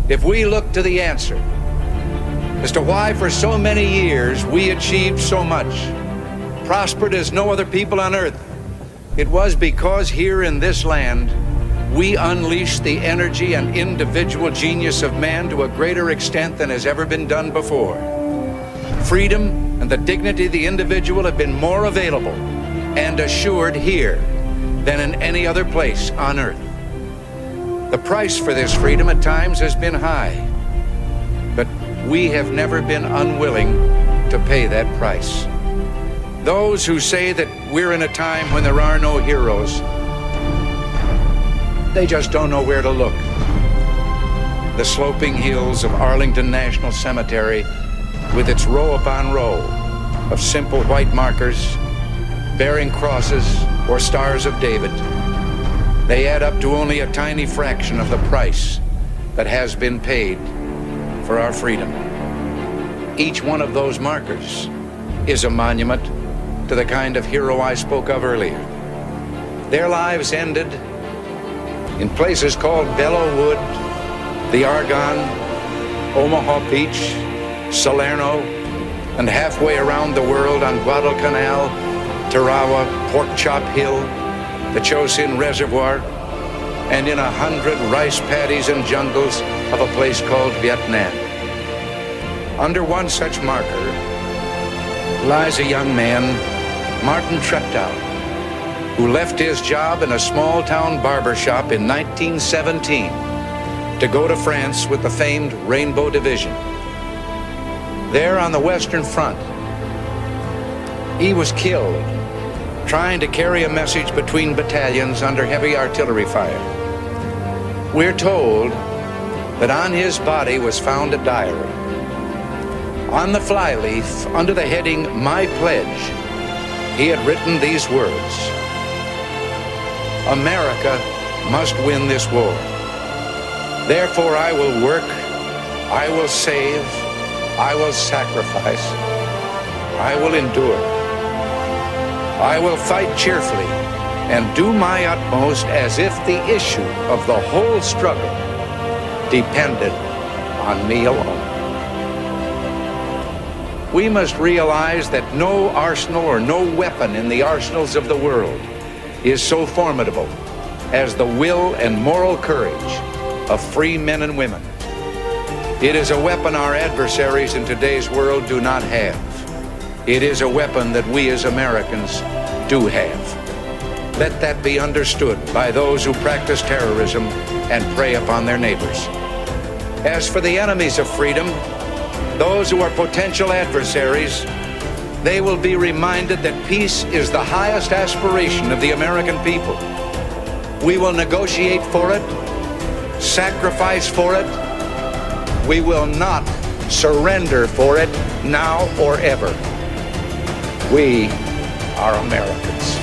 if we look to the answer as to why for so many years we achieved so much, prospered as no other people on earth, it was because here in this land we unleashed the energy and individual genius of man to a greater extent than has ever been done before. Freedom and the dignity of the individual have been more available and assured here than in any other place on earth. The price for this freedom at times has been high, but we have never been unwilling to pay that price. Those who say that we're in a time when there are no heroes, they just don't know where to look. The sloping hills of Arlington National Cemetery, with its row upon row of simple white markers bearing crosses or stars of David, they add up to only a tiny fraction of the price that has been paid for our freedom. Each one of those markers is a monument to the kind of hero I spoke of earlier. Their lives ended in places called Belleau Wood, the Argonne, Omaha Beach, Salerno, and halfway around the world on Guadalcanal, Tarawa, Pork Chop Hill, the Chosin Reservoir, and in 100 rice paddies and jungles of a place called Vietnam. Under one such marker lies a young man, Martin Treptow, who left his job in a small-town barber shop in 1917 to go to France with the famed Rainbow Division. There on the Western Front, he was killed trying to carry a message between battalions under heavy artillery fire. We're told that on his body was found a diary. On the flyleaf, under the heading, "My Pledge," he had written these words: "America must win this war. Therefore I will work, I will save, I will sacrifice, I will endure. I will fight cheerfully and do my utmost as if the issue of the whole struggle depended on me alone." We must realize that no arsenal or no weapon in the arsenals of the world is so formidable as the will and moral courage of free men and women. It is a weapon our adversaries in today's world do not have. It is a weapon that we as Americans do have. Let that be understood by those who practice terrorism and prey upon their neighbors. As for the enemies of freedom, those who are potential adversaries, they will be reminded that peace is the highest aspiration of the American people. We will negotiate for it, sacrifice for it. We will not surrender for it now or ever. We are Americans.